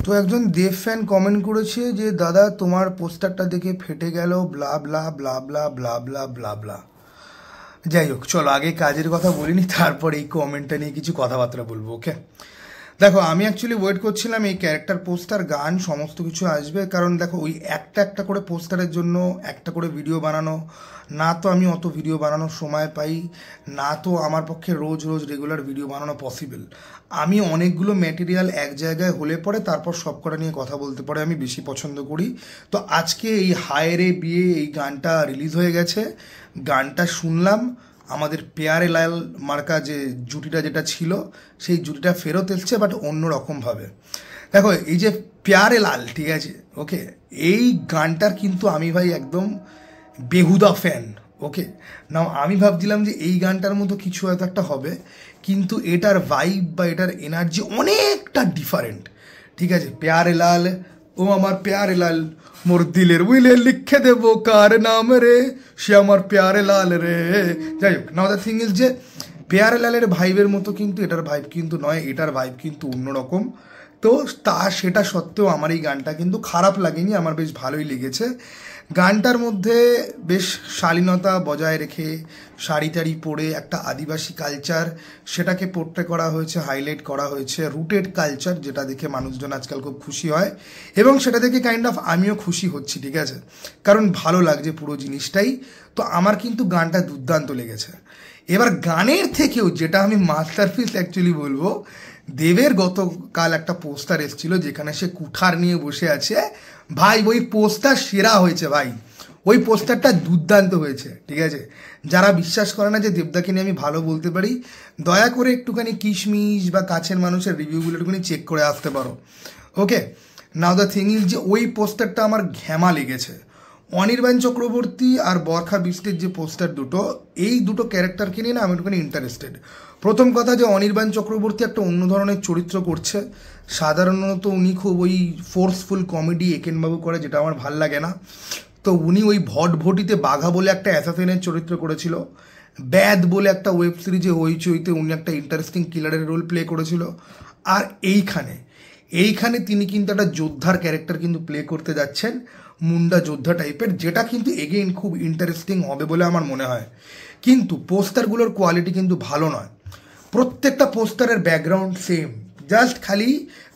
তো একজন দেব fan comment করেছে যে দাদা তোমার পোস্টারটা দেখে ফেটে গেল ব্লা ব্লা ব্লা ব্লা ব্লা ব্লা ব্লা ব্লা। যাই হোক, চলো আগে কাজের কথা বলিনি, তারপর এই কমেন্টটা নিয়ে কিছু কথাবার্তা বলবো। ওকে, দেখো আমি অ্যাকচুয়ালি ওয়েট করছিলাম এই ক্যারেক্টার পোস্টার গান সমস্ত কিছু আসবে, কারণ দেখো ওই একটা একটা করে পোস্টারের জন্য একটা করে ভিডিও বানানো, না তো আমি অত ভিডিও বানানোর সময় পাই, না তো আমার পক্ষে রোজ রোজ রেগুলার ভিডিও বানানো পসিবল। আমি অনেকগুলো ম্যাটেরিয়াল এক জায়গায় হলে পরে তারপর সব কটা নিয়ে কথা বলতে পারে আমি বেশি পছন্দ করি। তো আজকে এই হায়রে বিয়ে এই গানটা রিলিজ হয়ে গেছে, গানটা শুনলাম। আমাদের পেয়ারে লাল মার্কা যে জুটিটা যেটা ছিল সেই জুটিটা ফেরত এসছে, বাট অন্য রকমভাবে। দেখো এই যে পেয়ারে লাল, ঠিক আছে, ওকে, এই গানটার কিন্তু আমি ভাই একদম বেহুদা ফ্যান। ওকে, না আমি ভাবছিলাম যে এই গানটার মতো কিছু হয়তো একটা হবে, কিন্তু এটার ভাইব বা এটার এনার্জি অনেকটা ডিফারেন্ট। ঠিক আছে, প্যারে লাল ও আমার প্যারে লাল, মোর দিলের উইলে লিখে দেবো কার নাম রে, সে আমার প্যারে লাল রে। যাই হোক, নাও দ্য থিং ইজ যে প্যারে লালের ভাইবের মতো কিন্তু এটার ভাইব কিন্তু নয়, এটার ভাইব কিন্তু অন্যরকম। তো সেটা সত্ত্বেও আমার এই গানটা কিন্তু খারাপ লাগেনি, আমার বেশ ভালোই লেগেছে। গানটার মধ্যে বেশ শালীনতা বজায় রেখে শাড়ি টাড়ি পরে একটা আদিবাসী কালচার সেটাকে পোর্ট্রে করা হয়েছে, হাইলাইট করা হয়েছে, রুটেড কালচার, যেটা দেখে মানুষজন আজকাল খুব খুশি হয় এবং সেটা দেখে কাইন্ড অফ আমিও খুশি হচ্ছি। ঠিক আছে, কারণ ভালো লাগছে পুরো জিনিসটাই। তো আমার কিন্তু গানটা দুর্দান্ত লেগেছে। এবার গানের থেকেও যেটা আমি মাস্টারপিস অ্যাকচুয়ালি বলবো, দেবের গতকাল একটা পোস্টার এসেছিল যেখানে সে কুঠার নিয়ে বসে আছে। ভাই ওই পোস্টার সেরা হয়েছে ভাই, ওই পোস্টারটা দুর্দান্ত হয়েছে। ঠিক আছে, যারা বিশ্বাস করে না যে দেবদাকে নিয়ে আমি ভালো বলতে পারি, দয়া করে একটুখানি কিশমিশ বা কাছের মানুষের রিভিউগুলো একটুখানি চেক করে আসতে পারো। ওকে, নাও দ্য থিং ইজ যে ওই পোস্টারটা আমার ঘ্যামা লেগেছে। অনির্বাণ চক্রবর্তী আর বরখা বিস্টের যে পোস্টার দুটো, এই দুটো ক্যারেক্টারকে নিয়ে না আমি একটুখানি ইন্টারেস্টেড। প্রথম কথা যে অনির্বাণ চক্রবর্তী একটা অন্য ধরনের চরিত্র করছে, সাধারণত উনি খুব ওই ফোর্সফুল কমেডি একেনবাবু করে, যেটা আমার ভাল লাগে না। তো উনি ওই ভটভটিতে বাঘা বলে একটা অ্যাসাসিনের চরিত্র করেছিল, ব্যাদ বলে একটা ওয়েব সিরিজে হইচইতে উনি একটা ইন্টারেস্টিং কিলারের রোল প্লে করেছিল, আর এইখানে তিনি কিন্তু একটা যোদ্ধার ক্যারেক্টার কিন্তু প্লে করতে যাচ্ছেন, মুন্ডা যোদ্ধা টাইপের, যেটা কিন্তু এগেইন খুব ইন্টারেস্টিং হবে বলে আমার মনে হয়। কিন্তু পোস্টারগুলোর কোয়ালিটি কিন্তু ভালো নয়, প্রত্যেকটা পোস্টারের ব্যাকগ্রাউন্ড সেম, জাস্ট খালি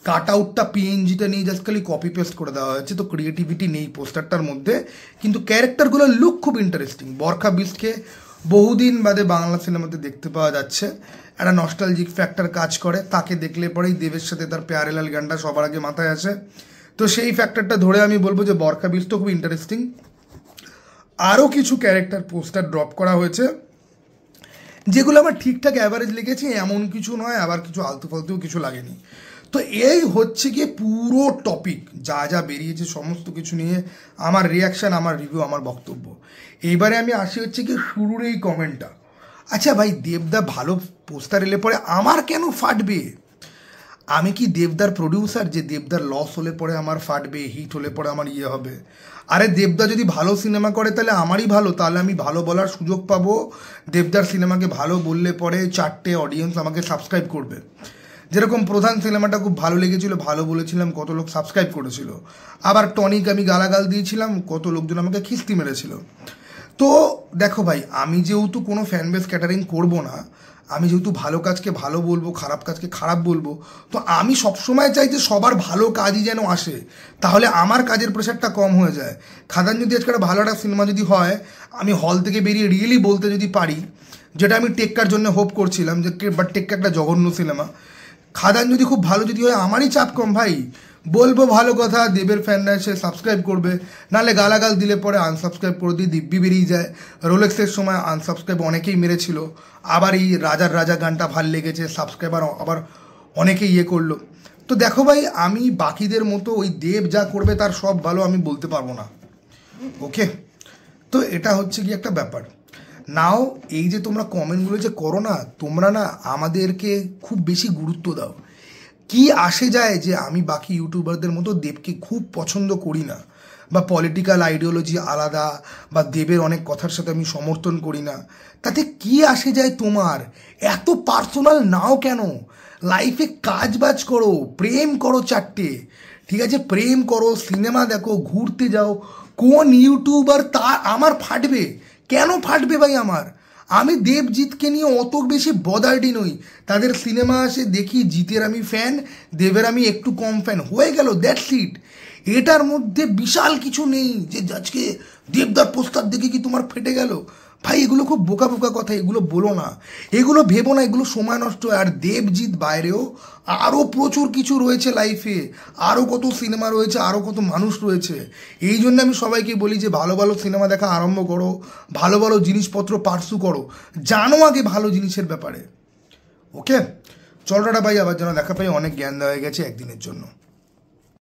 কাট আউটটা পিএনজিটা নিয়ে জাস্ট খালি কপি পেস্ট করে দেওয়া হয়েছে। তো ক্রিয়েটিভিটি নেই পোস্টারটার মধ্যে, কিন্তু ক্যারেক্টারগুলোর লুক খুব ইন্টারেস্টিং। বরখা বিস্টকে বহুদিন বাদে বাংলা সিনেমাতে দেখতে পাওয়া যাচ্ছে, একটা নস্টালজিক ফ্যাক্টর কাজ করে, তাকে দেখলে পরেই দেবের সাথে তার প্যারেলাল গানটা সবার আগে মাথায় আসে। তো সেই ফ্যাক্টরটা ধরে আমি বলবো যে বরখা বিস্টও খুব ইন্টারেস্টিং। আরও কিছু ক্যারেক্টার পোস্টার ড্রপ করা হয়েছে যেগুলো আমার ঠিকঠাক অ্যাভারেজ লেগেছে, এমন কিছু নয়, আবার কিছু আলতু ফালতুও কিছু লাগেনি। তো এই হচ্ছে গিয়ে পুরো টপিক, যা যা বেরিয়েছে সমস্ত কিছু নিয়ে আমার রিয়াকশান, আমার রিভিউ, আমার বক্তব্য। এইবারে আমি আসি হচ্ছে কি শুরুর এই কমেন্টটা। আচ্ছা ভাই, দেবদা ভালো পোস্টার এলে পরে আমার কেন ফাটবে? আমি কি দেবদার প্রডিউসার যে দেবদার লস হলে পরে আমার ফাটবে, হিট হলে পরে আমার ইয়ে হবে? আরে দেবদা যদি ভালো সিনেমা করে তাহলে আমারই ভালো, তাহলে আমি ভালো বলার সুযোগ পাবো। দেবদার সিনেমাকে ভালো বললে পরে 4টে অডিয়েন্স আমাকে সাবস্ক্রাইব করবে। যেরকম প্রধান সিনেমাটা খুব ভালো লেগেছিল, ভালো বলেছিলাম, কত লোক সাবস্ক্রাইব করেছিল। আবার টনিক আমি গালাগাল দিয়েছিলাম, কত লোকজন আমাকে খিস্তি মেরেছিল। তো দেখো ভাই, আমি যেহেতু কোনো ফ্যান বেস ক্যাটারিং করবো না, আমি যেহেতু ভালো কাজকে ভালো বলবো, খারাপ কাজকে খারাপ বলবো, তো আমি সবসময় চাই যে সবার ভালো কাজই যেন আসে, তাহলে আমার কাজের প্রেশারটা কম হয়ে যায়। খাদান যদি আজকে একটা ভালো একটা সিনেমা যদি হয়, আমি হল থেকে বেরিয়ে রিয়েলি বলতে যদি পারি, যেটা আমি টেক্কার জন্য হোপ করছিলাম যে বাট টেক্কা একটা জঘন্য সিনেমা, খাদান যদি খুব ভালো যদি হয় আমারই চাপ কম ভাই, বলবো ভালো কথা, দেবের ফ্যানরা এসে সাবস্ক্রাইব করবে, নাহলে গালাগাল দিলে পরে আনসাবস্ক্রাইব করে দিয়ে দিব্যি বেরিয়ে যায়। রোলেক্সের সময় আনসাবস্ক্রাইব অনেকেই মেরেছিল, আবার এই রাজার রাজা গানটা ভাল লেগেছে, সাবস্ক্রাইবার আবার অনেকেই ইয়ে করলো। তো দেখো ভাই, আমি বাকিদের মতো ওই দেব যা করবে তার সব ভালো আমি বলতে পারবো না। ওকে, তো এটা হচ্ছে কি একটা ব্যাপার। নাও এই যে তোমরা কমেন্টগুলো যে করো না, তোমরা না আমাদেরকে খুব বেশি গুরুত্ব দাও। কি আসে যায় যে আমি বাকি ইউটিউবারদের মতো দেবকে খুব পছন্দ করি না, বা পলিটিক্যাল আইডিওলজি আলাদা, বা দেবের অনেক কথার সাথে আমি সমর্থন করি না, তাতে কি আসে যায় তোমার? এত পার্সোনাল নাও কেন? লাইফে কাজ বাজ করো, প্রেম করো 4টে, ঠিক আছে, প্রেম করো, সিনেমা দেখো, ঘুরতে যাও। কোন ইউটিউবার তা আমার ফাটবে? কেন ফাটবে ভাই আমার? আমি দেবজিৎকে নিয়ে অত বেশি বদার্ডি নই। তাদের সিনেমা আসে দেখি, জিতের আমি ফ্যান, দেবের আমি একটু কম ফ্যান, হয়ে গেল, দ্যাটস ইট। এটার মধ্যে বিশাল কিছু নেই যে আজকে দেবদার পোস্টার দেখে কি তোমার ফেটে গেল। ভাই এগুলো খুব বোকা বোকা কথা, এগুলো বলো না, এগুলো ভেবো না, এগুলো সময় নষ্ট। আর দেবজিৎ বাইরেও আরও প্রচুর কিছু রয়েছে লাইফে, আরও কত সিনেমা রয়েছে, আরও কত মানুষ রয়েছে। এই জন্য আমি সবাইকে বলি যে ভালো ভালো সিনেমা দেখা আরম্ভ করো, ভালো ভালো জিনিসপত্র পার্সু করো, জানো আগে ভালো জিনিসের ব্যাপারে। ওকে, চলো টাটা ভাই, আবার যেন দেখা পাই, অনেক জ্ঞান দেওয়া হয়ে গেছে একদিনের জন্য।